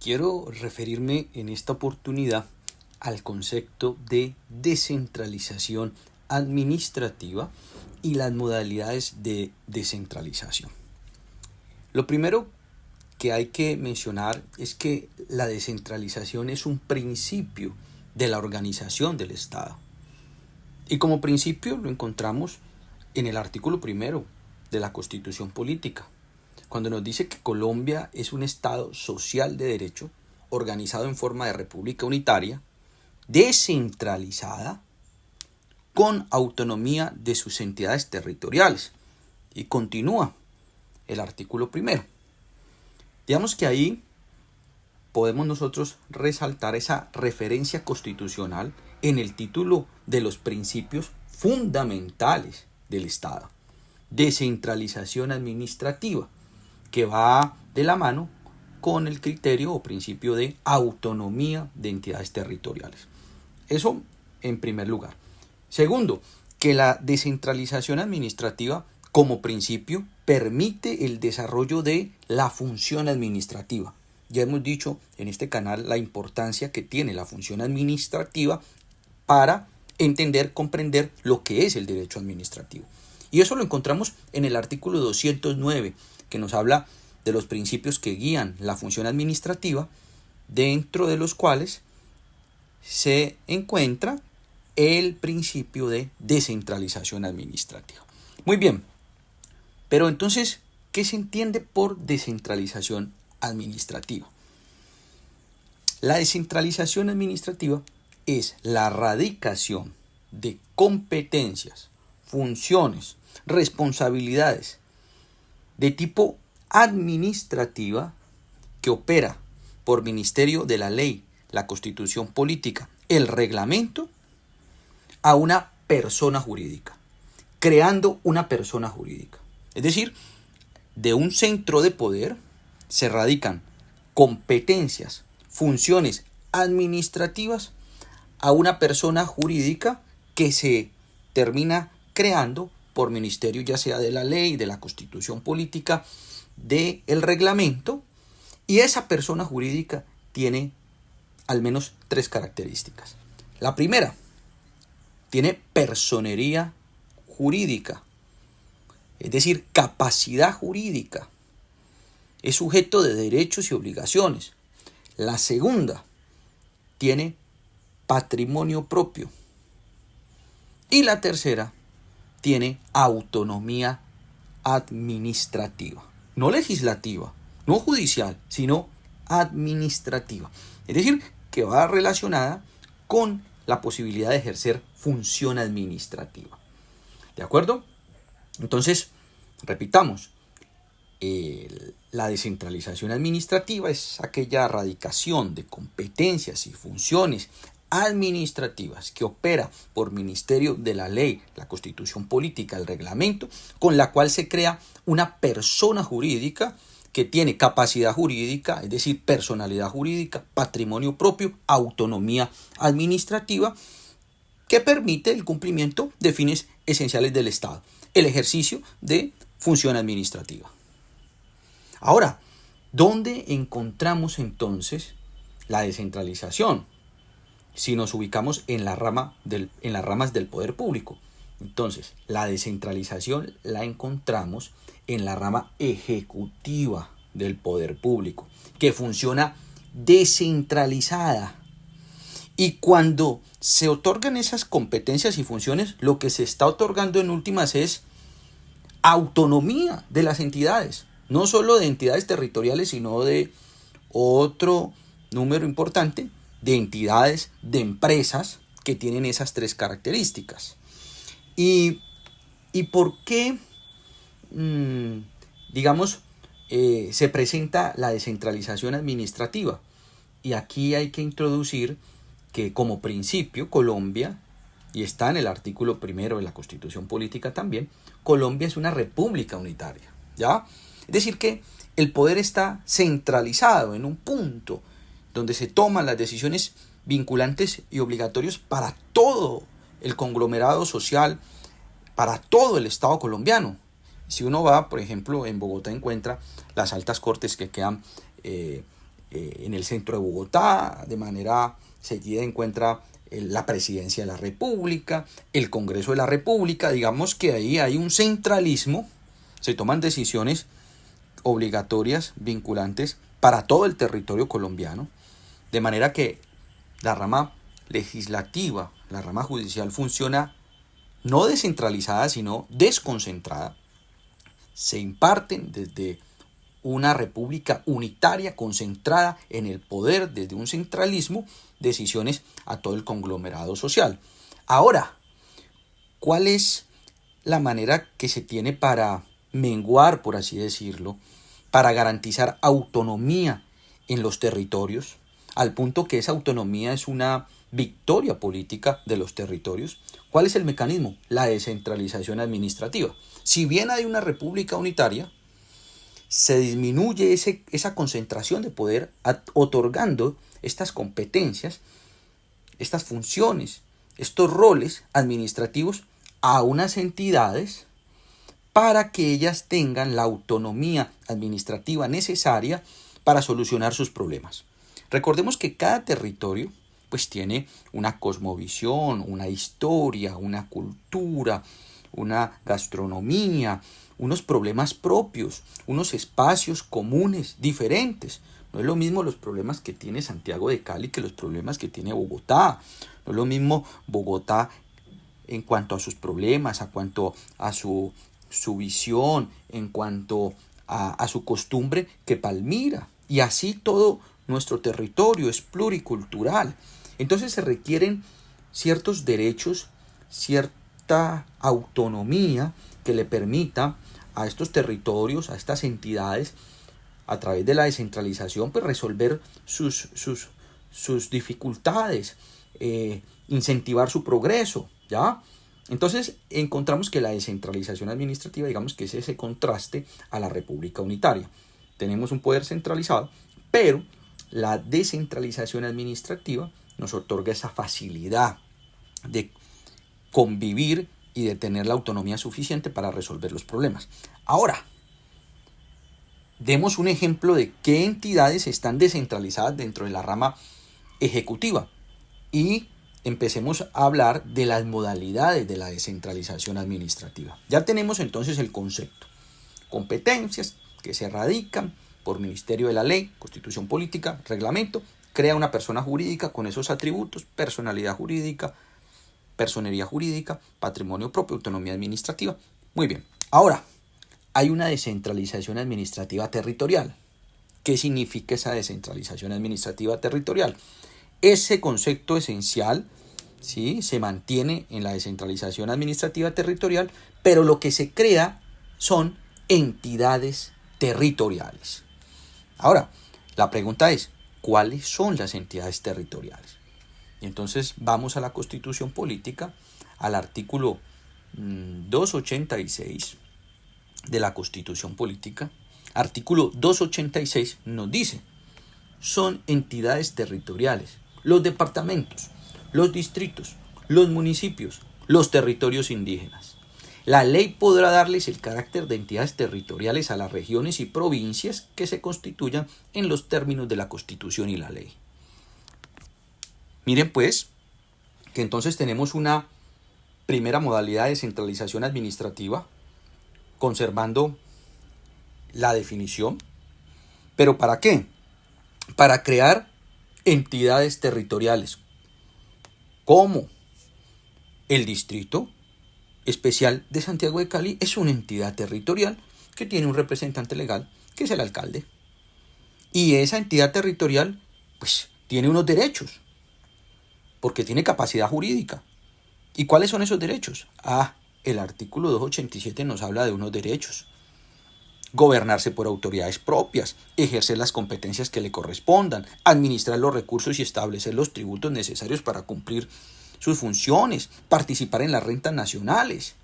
quiero referirme en esta oportunidad al concepto de descentralización administrativa y las modalidades de descentralización. Lo primero que hay que mencionar es que la descentralización es un principio de la organización del Estado. Y como principio lo encontramos en el artículo 1 de la Constitución Política, cuando nos dice que Colombia es un Estado social de derecho, organizado en forma de república unitaria, descentralizada, con autonomía de sus entidades territoriales. Y continúa el artículo 1. Digamos que ahí podemos nosotros resaltar esa referencia constitucional en el título de los principios fundamentales del Estado. Descentralización administrativa, que va de la mano con el criterio o principio de autonomía de entidades territoriales. Eso en primer lugar. Segundo, que la descentralización administrativa como principio permite el desarrollo de la función administrativa. Ya hemos dicho en este canal la importancia que tiene la función administrativa para entender, comprender lo que es el derecho administrativo. Y eso lo encontramos en el artículo 209, que nos habla de los principios que guían la función administrativa, dentro de los cuales se encuentra el principio de descentralización administrativa. Muy bien, pero entonces, ¿qué se entiende por descentralización administrativa? La descentralización administrativa es la radicación de competencias, funciones, responsabilidades de tipo administrativa que opera por ministerio de la ley, la Constitución Política, el reglamento, a una persona jurídica, creando una persona jurídica. Es decir, de un centro de poder se radican competencias, funciones administrativas a una persona jurídica que se termina creando por ministerio ya sea de la ley, de la Constitución Política, del reglamento, y esa persona jurídica tiene al menos 3 características. La primera, tiene personería jurídica, es decir, capacidad jurídica, es sujeto de derechos y obligaciones. La segunda, tiene patrimonio propio. Y la tercera, tiene autonomía administrativa, no legislativa, no judicial, sino administrativa. Es decir, que va relacionada con la posibilidad de ejercer función administrativa. ¿De acuerdo? Entonces, repitamos, la descentralización administrativa es aquella radicación de competencias y funciones administrativas que opera por ministerio de la ley, la Constitución Política, el reglamento, con la cual se crea una persona jurídica que tiene capacidad jurídica, es decir, personalidad jurídica, patrimonio propio, autonomía administrativa, que permite el cumplimiento de fines esenciales del Estado, el ejercicio de función administrativa. Ahora, ¿dónde encontramos entonces la descentralización? Si nos ubicamos en las ramas del poder público. Entonces, la descentralización la encontramos en la rama ejecutiva del poder público, que funciona descentralizada. Y cuando se otorgan esas competencias y funciones, lo que se está otorgando en últimas es autonomía de las entidades, no solo de entidades territoriales, sino de otro número importante de entidades, de empresas que tienen esas 3 características. ¿Y por qué, se presenta la descentralización administrativa? Y aquí hay que introducir que como principio Colombia, y está en el artículo 1 de la Constitución Política también, Colombia es una república unitaria, ¿ya? Es decir que el poder está centralizado en un punto donde se toman las decisiones vinculantes y obligatorios para todo el conglomerado social, para todo el Estado colombiano. Si uno va, por ejemplo, en Bogotá encuentra las altas cortes que quedan en el centro de Bogotá, de manera seguida encuentra la Presidencia de la República, el Congreso de la República. Digamos que ahí hay un centralismo, se toman decisiones obligatorias, vinculantes para todo el territorio colombiano, de manera que la rama legislativa, la rama judicial funciona no descentralizada, sino desconcentrada. Se imparten desde una república unitaria concentrada en el poder, desde un centralismo, decisiones a todo el conglomerado social. Ahora, ¿cuál es la manera que se tiene para menguar, por así decirlo, para garantizar autonomía en los territorios, al punto que esa autonomía es una victoria política de los territorios? ¿Cuál es el mecanismo? La descentralización administrativa. Si bien hay una república unitaria, se disminuye esa concentración de poder otorgando estas competencias, estas funciones, estos roles administrativos a unas entidades para que ellas tengan la autonomía administrativa necesaria para solucionar sus problemas. Recordemos que cada territorio pues tiene una cosmovisión, una historia, una cultura, una gastronomía, unos problemas propios, unos espacios comunes diferentes. No es lo mismo los problemas que tiene Santiago de Cali que los problemas que tiene Bogotá. No es lo mismo Bogotá en cuanto a sus problemas, en cuanto a su visión, en cuanto a su costumbre, que Palmira. Y así todo nuestro territorio es pluricultural. Entonces se requieren ciertos derechos, cierta autonomía que le permita a estos territorios, a estas entidades, a través de la descentralización, pues resolver sus dificultades, incentivar su progreso, ¿ya? Entonces encontramos que la descentralización administrativa, digamos que es ese contraste a la república unitaria. Tenemos un poder centralizado, pero la descentralización administrativa nos otorga esa facilidad de convivir y de tener la autonomía suficiente para resolver los problemas. Ahora, demos un ejemplo de qué entidades están descentralizadas dentro de la rama ejecutiva y empecemos a hablar de las modalidades de la descentralización administrativa. Ya tenemos entonces el concepto. Competencias que se radican por Ministerio de la Ley, Constitución Política, Reglamento, crea una persona jurídica con esos atributos: personalidad jurídica, personería jurídica, patrimonio propio, autonomía administrativa. Muy bien. Ahora, hay una descentralización administrativa territorial. ¿Qué significa esa descentralización administrativa territorial? Ese concepto esencial, ¿sí?, se mantiene en la descentralización administrativa territorial, pero lo que se crea son entidades territoriales. Ahora, la pregunta es, ¿cuáles son las entidades territoriales? Y entonces vamos a la Constitución Política, al artículo 286 de la Constitución Política. Artículo 286 nos dice: son entidades territoriales los departamentos, los distritos, los municipios, los territorios indígenas. La ley podrá darles el carácter de entidades territoriales a las regiones y provincias que se constituyan en los términos de la Constitución y la ley. Miren pues que entonces tenemos una primera modalidad de descentralización administrativa, conservando la definición. ¿Pero para qué? Para crear entidades territoriales, como el Distrito Especial de Santiago de Cali es una entidad territorial que tiene un representante legal, que es el alcalde. Y esa entidad territorial, pues, tiene unos derechos, porque tiene capacidad jurídica. ¿Y cuáles son esos derechos? El artículo 287 nos habla de unos derechos: gobernarse por autoridades propias, ejercer las competencias que le correspondan, administrar los recursos y establecer los tributos necesarios para cumplir sus funciones, participar en las rentas nacionales.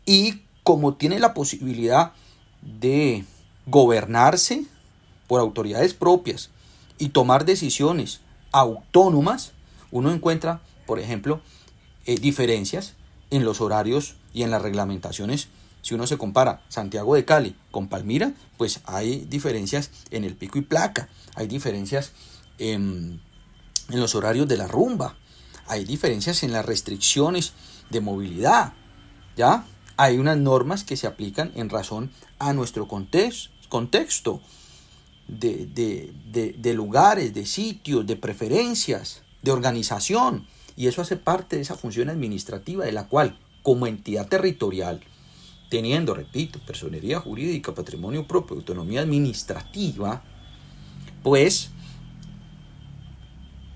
Y como tiene la posibilidad de gobernarse por autoridades propias y tomar decisiones autónomas, uno encuentra, por ejemplo, diferencias en los horarios y en las reglamentaciones Si uno se compara Santiago de Cali con Palmira, pues hay diferencias en el pico y placa, hay diferencias en los horarios de la rumba, hay diferencias en las restricciones de movilidad, ¿ya? Hay unas normas que se aplican en razón a nuestro contexto de lugares, de sitios, de preferencias, de organización, y eso hace parte de esa función administrativa de la cual, como entidad territorial, teniendo, repito, personería jurídica, patrimonio propio, autonomía administrativa, pues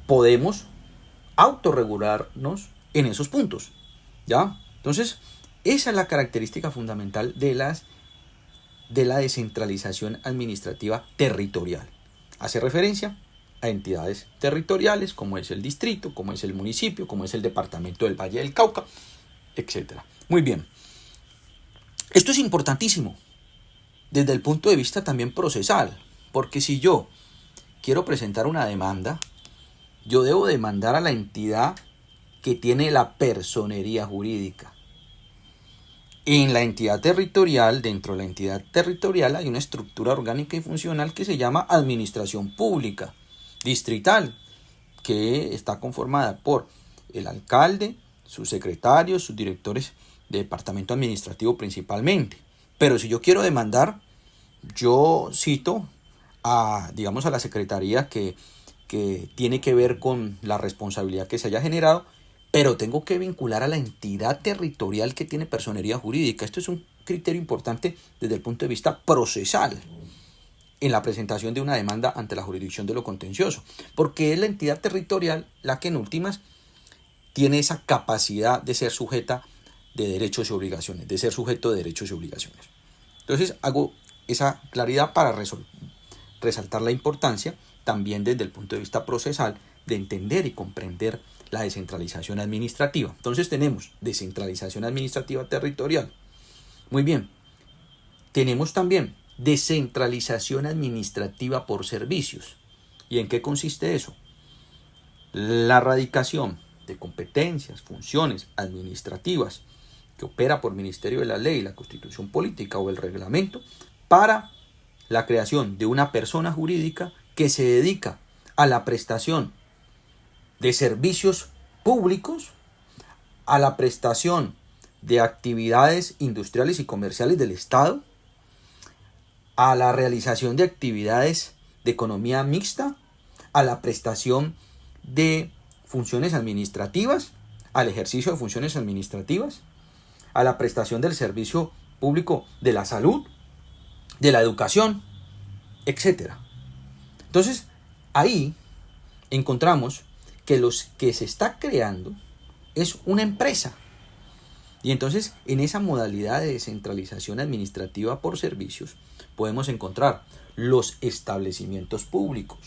podemos autorregularnos en esos puntos, ¿ya? Entonces, esa es la característica fundamental de la descentralización administrativa territorial. Hace referencia a entidades territoriales como es el distrito, como es el municipio, como es el departamento del Valle del Cauca, etc. Muy bien. Esto es importantísimo desde el punto de vista también procesal, porque si yo quiero presentar una demanda, yo debo demandar a la entidad que tiene la personería jurídica. En la entidad territorial, dentro de la entidad territorial hay una estructura orgánica y funcional que se llama administración pública distrital, que está conformada por el alcalde, sus secretarios, sus directores de departamento administrativo principalmente. Pero si yo quiero demandar, yo cito a la secretaría que tiene que ver con la responsabilidad que se haya generado, pero tengo que vincular a la entidad territorial que tiene personería jurídica. Esto es un criterio importante desde el punto de vista procesal en la presentación de una demanda ante la jurisdicción de lo contencioso, porque es la entidad territorial la que en últimas tiene esa capacidad de ser sujeta de derechos y obligaciones, de ser sujeto de derechos y obligaciones. Entonces hago esa claridad para resaltar la importancia también desde el punto de vista procesal de entender y comprender la descentralización administrativa. Entonces tenemos descentralización administrativa territorial. Muy bien. Tenemos también descentralización administrativa por servicios. ¿Y en qué consiste eso? La radicación de competencias, funciones administrativas que opera por Ministerio de la Ley, la Constitución Política o el Reglamento para la creación de una persona jurídica que se dedica a la prestación de servicios públicos, a la prestación de actividades industriales y comerciales del Estado, a la realización de actividades de economía mixta, a la prestación de funciones administrativas, al ejercicio de funciones administrativas, a la prestación del servicio público de la salud, de la educación, etc. Entonces, ahí encontramos que lo que se está creando es una empresa. Y entonces, en esa modalidad de descentralización administrativa por servicios, podemos encontrar los establecimientos públicos,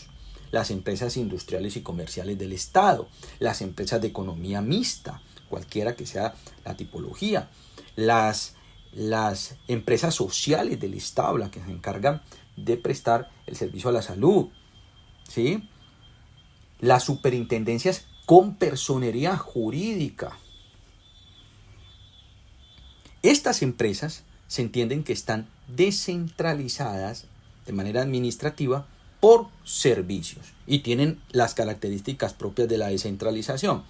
las empresas industriales y comerciales del Estado, las empresas de economía mixta, cualquiera que sea la tipología, las empresas sociales del Estado, las que se encargan de prestar el servicio a la salud, ¿sí? Las superintendencias con personería jurídica. Estas empresas se entienden que están descentralizadas de manera administrativa por servicios y tienen las características propias de la descentralización: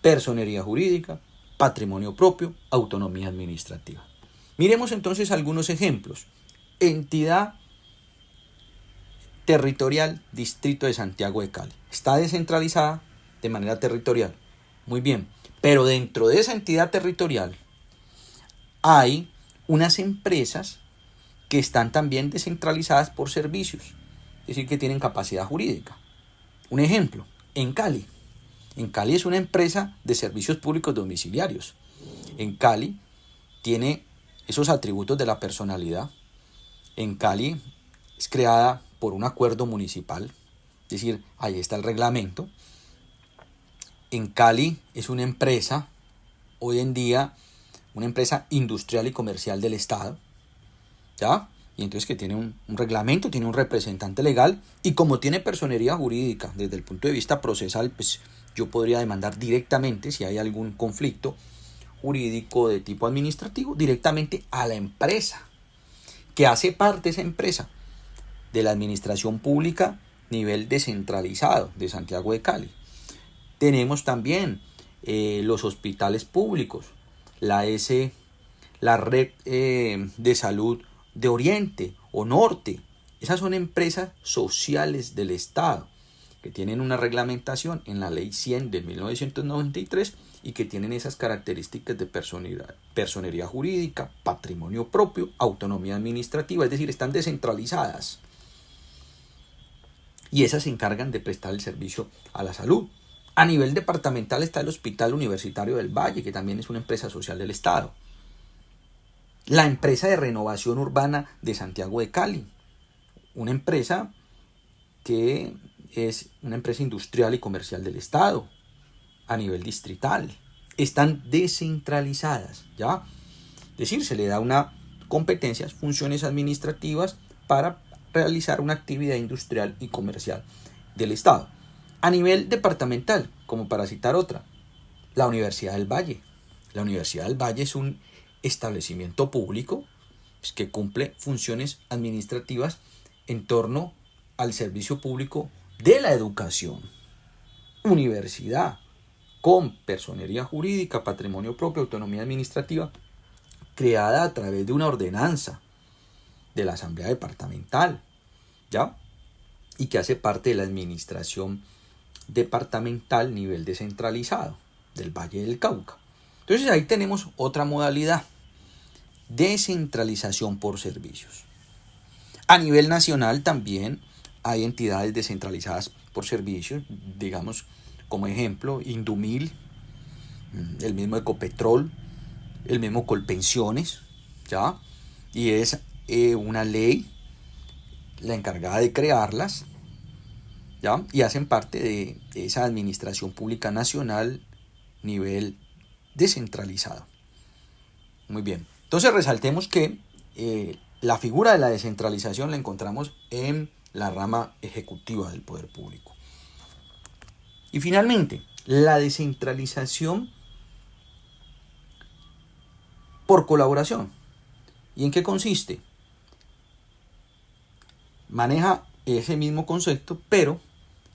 personería jurídica, patrimonio propio, autonomía administrativa. Miremos entonces algunos ejemplos. Entidad territorial, Distrito de Santiago de Cali. Está descentralizada de manera territorial. Muy bien, pero dentro de esa entidad territorial hay unas empresas que están también descentralizadas por servicios, es decir, que tienen capacidad jurídica. Un ejemplo, en Cali. En Cali es una empresa de servicios públicos domiciliarios. En Cali tiene esos atributos de la personalidad. En Cali es creada por un acuerdo municipal, es decir, ahí está el reglamento. En Cali es una empresa, hoy en día, una empresa industrial y comercial del Estado, ¿ya? Y entonces que tiene un reglamento, tiene un representante legal, y como tiene personería jurídica, desde el punto de vista procesal, pues yo podría demandar directamente si hay algún conflicto jurídico de tipo administrativo directamente a la empresa, que hace parte esa empresa de la administración pública nivel descentralizado de Santiago de Cali. Tenemos también los hospitales públicos, la red de salud de Oriente o Norte. Esas son empresas sociales del Estado que tienen una reglamentación en la Ley 100 de 1993 y que tienen esas características de personería jurídica, patrimonio propio, autonomía administrativa, es decir, están descentralizadas. Y esas se encargan de prestar el servicio a la salud. A nivel departamental está el Hospital Universitario del Valle, que también es una empresa social del Estado. La empresa de renovación urbana de Santiago de Cali, una empresa que es una empresa industrial y comercial del Estado a nivel distrital. Están descentralizadas, ¿ya? Es decir, se le da una competencias, funciones administrativas para realizar una actividad industrial y comercial del Estado. A nivel departamental, como para citar otra, la Universidad del Valle. La Universidad del Valle es un establecimiento público que cumple funciones administrativas en torno al servicio público de la educación. Universidad con personería jurídica, patrimonio propio, autonomía administrativa, creada a través de una ordenanza de la Asamblea Departamental, ¿ya? Y que hace parte de la administración departamental nivel descentralizado del Valle del Cauca. Entonces ahí tenemos otra modalidad, descentralización por servicios. A nivel nacional también hay entidades descentralizadas por servicios, digamos como ejemplo Indumil, el mismo Ecopetrol, el mismo Colpensiones, ¿ya? Y es una ley la encargada de crearlas, ¿ya? Y hacen parte de esa administración pública nacional nivel descentralizado. Muy bien. Entonces resaltemos que la figura de la descentralización la encontramos en la rama ejecutiva del poder público. Y finalmente, la descentralización por colaboración. ¿Y en qué consiste? Maneja ese mismo concepto, pero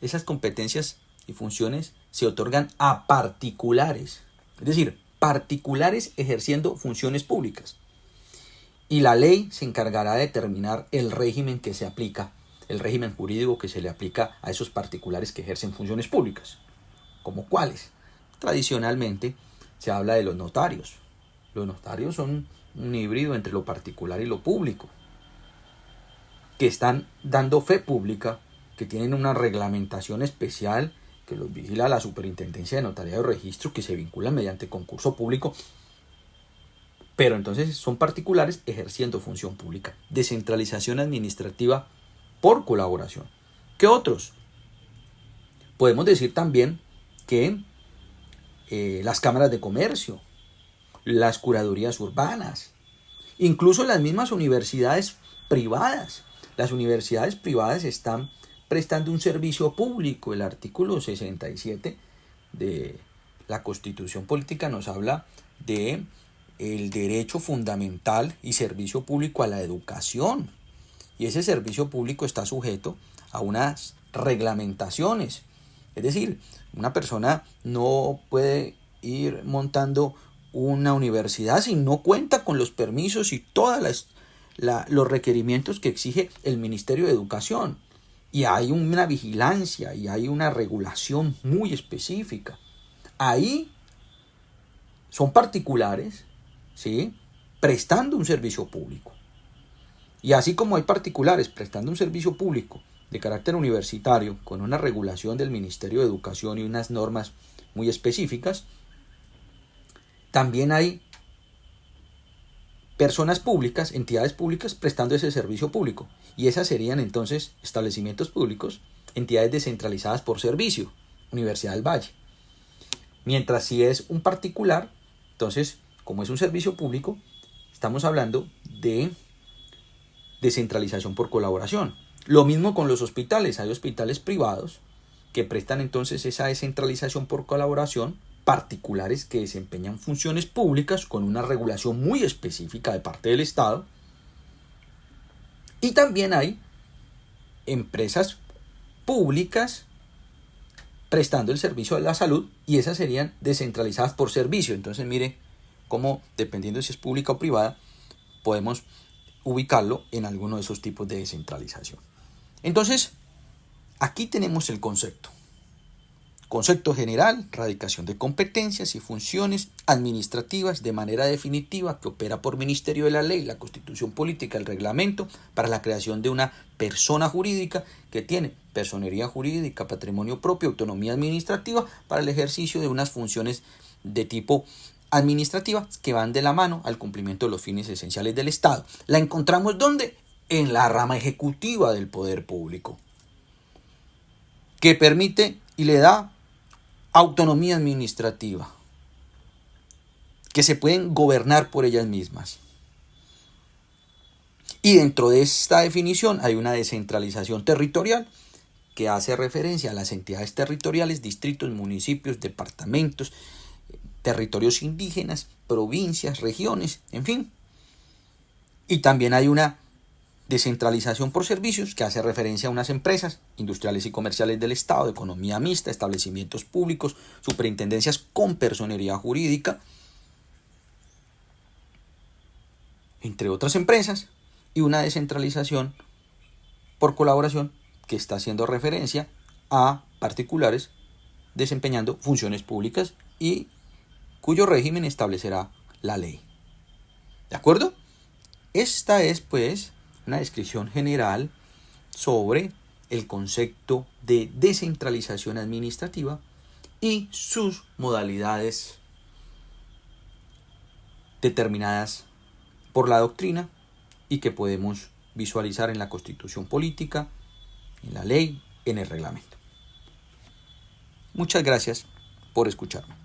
esas competencias y funciones se otorgan a particulares, es decir, particulares ejerciendo funciones públicas. Y la ley se encargará de determinar el régimen que se aplica, el régimen jurídico que se le aplica a esos particulares que ejercen funciones públicas. ¿Como cuáles? Tradicionalmente se habla de los notarios. Los notarios son un híbrido entre lo particular y lo público, que están dando fe pública, que tienen una reglamentación especial que los vigila la Superintendencia de Notariado y Registro, que se vinculan mediante concurso público, pero entonces son particulares ejerciendo función pública. Descentralización administrativa por colaboración. ¿Qué otros? Podemos decir también que las cámaras de comercio, las curadurías urbanas, incluso las mismas universidades privadas. Las universidades privadas están prestando un servicio público. El artículo 67 de la Constitución Política nos habla de el derecho fundamental y servicio público a la educación. Y ese servicio público está sujeto a unas reglamentaciones. Es decir, una persona no puede ir montando una universidad si no cuenta con los permisos y todos los requerimientos que exige el Ministerio de Educación. Y hay una vigilancia y hay una regulación muy específica. Ahí son particulares, ¿sí?, prestando un servicio público. Y así como hay particulares prestando un servicio público de carácter universitario con una regulación del Ministerio de Educación y unas normas muy específicas, también hay personas públicas, entidades públicas prestando ese servicio público. Y esas serían entonces establecimientos públicos, entidades descentralizadas por servicio, Universidad del Valle. Mientras si es un particular, entonces como es un servicio público, estamos hablando de descentralización por colaboración. Lo mismo con los hospitales. Hay hospitales privados que prestan entonces esa descentralización por colaboración particulares que desempeñan funciones públicas con una regulación muy específica de parte del Estado. Y también hay empresas públicas prestando el servicio de la salud, y esas serían descentralizadas por servicio. Entonces mire cómo, dependiendo de si es pública o privada, podemos ubicarlo en alguno de esos tipos de descentralización. Entonces, aquí tenemos el concepto. Concepto general: radicación de competencias y funciones administrativas de manera definitiva que opera por ministerio de la ley, la Constitución política, el reglamento, para la creación de una persona jurídica que tiene personería jurídica, patrimonio propio, autonomía administrativa para el ejercicio de unas funciones de tipo administrativa que van de la mano al cumplimiento de los fines esenciales del Estado. ¿La encontramos dónde? En la rama ejecutiva del poder público, que permite y le da autonomía administrativa, que se pueden gobernar por ellas mismas. Y dentro de esta definición hay una descentralización territorial que hace referencia a las entidades territoriales, distritos, municipios, departamentos, territorios indígenas, provincias, regiones, en fin. Y también hay una descentralización por servicios que hace referencia a unas empresas industriales y comerciales del Estado, de economía mixta, establecimientos públicos, superintendencias con personería jurídica, entre otras empresas, y una descentralización por colaboración que está haciendo referencia a particulares desempeñando funciones públicas y cuyo régimen establecerá la ley. ¿De acuerdo? Esta es, pues, una descripción general sobre el concepto de descentralización administrativa y sus modalidades determinadas por la doctrina y que podemos visualizar en la Constitución política, en la ley, en el reglamento. Muchas gracias por escucharme.